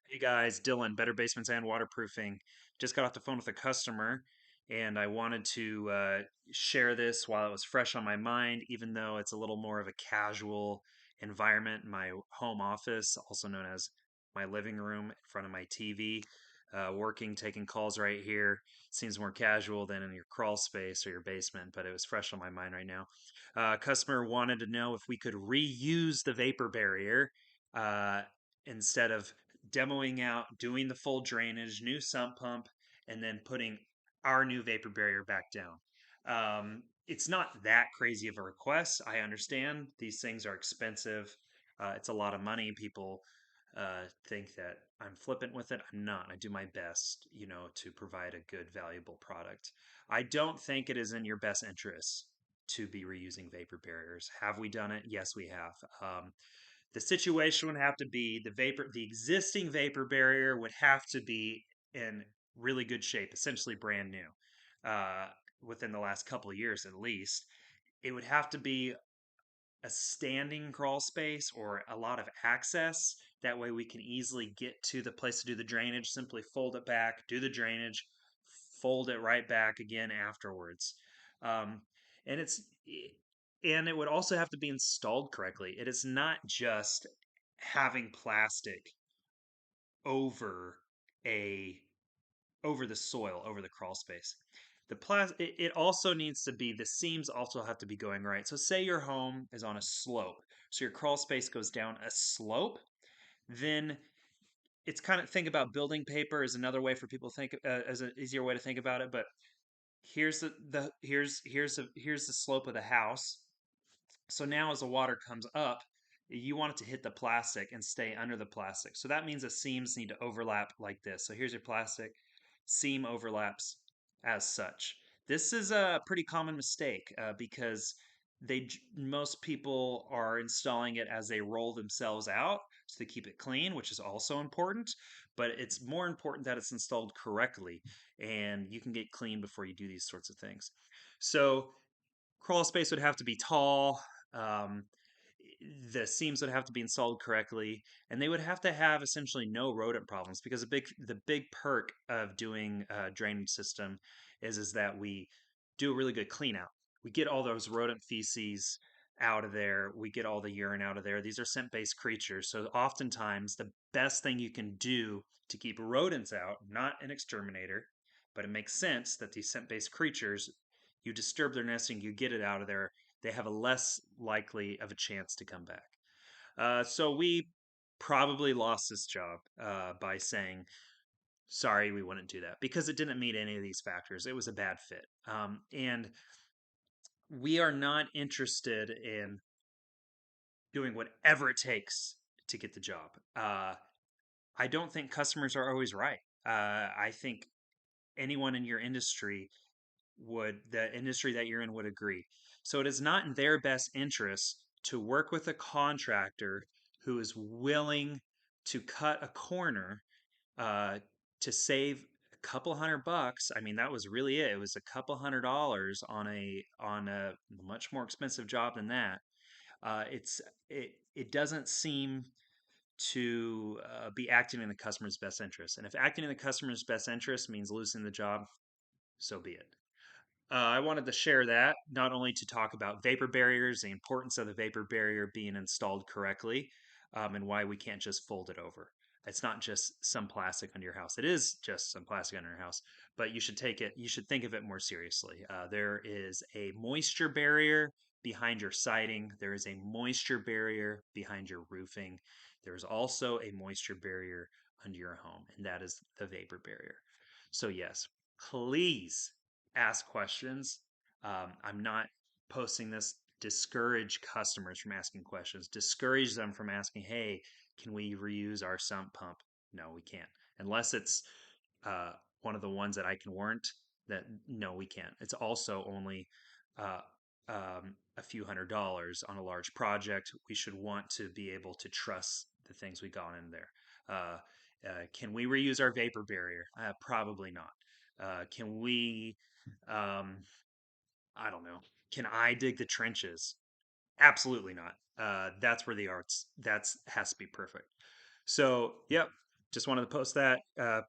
Hey guys, Dylan, Better Basements and Waterproofing. Just got off the phone with a customer and I wanted to share this while it was fresh on my mind, even though it's a little more of a casual environment in my home office, also known as my living room in front of my TV. Working, taking calls right here seems more casual than in your crawl space or your basement, but it was fresh on my mind right now. Customer wanted to know if we could reuse the vapor barrier uh, instead of demoing out, doing the full drainage, new sump pump, and then putting our new vapor barrier back down. It's not that crazy of a request. I understand these things are expensive. It's a lot of money. People think that I'm flippant with it. I'm not. I do my best, to provide a good, valuable product. I don't think it is in your best interest to be reusing vapor barriers. Have we done it? Yes, we have. The situation would have to be the existing vapor barrier would have to be in really good shape, essentially brand new, uh, within the last couple of years at least. It would have to be a standing crawl space or a lot of access. That way we can easily get to the place to do the drainage, simply fold it back, do the drainage, fold it right back again afterwards. Um, and it's and it would also have to be installed correctly. It is not just having plastic over a over the soil, over the crawl space. It also needs to be, the seams also have to be going right. So say your home is on a slope. So your crawl space goes down a slope, then it's kind of, think about building paper is another way for people to think, as an easier way to think about it. But here's the slope of the house. So now as the water comes up, you want it to hit the plastic and stay under the plastic. So that means the seams need to overlap like this. So here's your plastic, seam overlaps as such. This is a pretty common mistake because most people are installing it as they roll themselves out, so they keep it clean, which is also important. But it's more important that it's installed correctly, and you can get clean before you do these sorts of things. So crawl space would have to be tall. Um, the seams would have to be installed correctly, and they would have to have essentially no rodent problems, because the big perk of doing a drainage system is that we do a really good clean out. We get all those rodent feces out of there. We get all the urine out of there. These are scent-based creatures, so oftentimes the best thing you can do to keep rodents out, not an exterminator, but it makes sense that these scent-based creatures, you disturb their nesting, you get it out of there, they have a less likely of a chance to come back. So we probably lost this job by saying, sorry, we wouldn't do that, because it didn't meet any of these factors. It was a bad fit. And we are not interested in doing whatever it takes to get the job. I don't think customers are always right. I think anyone in your industry the industry that you're in would agree. So it is not in their best interest to work with a contractor who is willing to cut a corner uh, to save a couple $100. I mean, that was really it. It was a couple $100 on a much more expensive job than that. It doesn't seem to be acting in the customer's best interest. And if acting in the customer's best interest means losing the job, so be it. I wanted to share that, not only to talk about vapor barriers, the importance of the vapor barrier being installed correctly, and why we can't just fold it over. It's not just some plastic under your house. It is just some plastic under your house, but you should think of it more seriously. There is a moisture barrier behind your siding. There is a moisture barrier behind your roofing. There is also a moisture barrier under your home, and that is the vapor barrier. So yes, please ask questions. I'm not posting this discourage customers from asking questions, discourage them from asking, hey, can we reuse our sump pump? No, we can't. Unless it's uh, one of the ones that I can warrant that, no, we can't. It's also only uh, a few $100s on a large project. We should want to be able to trust the things we got in there. Can we reuse our vapor barrier? Probably not. Can we um, I don't know. Can I dig the trenches? Absolutely not. That's where the arts. That's has to be perfect. So, yep. just wanted to post that.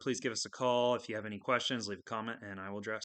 Please give us a call if you have any questions, leave a comment, and I will address.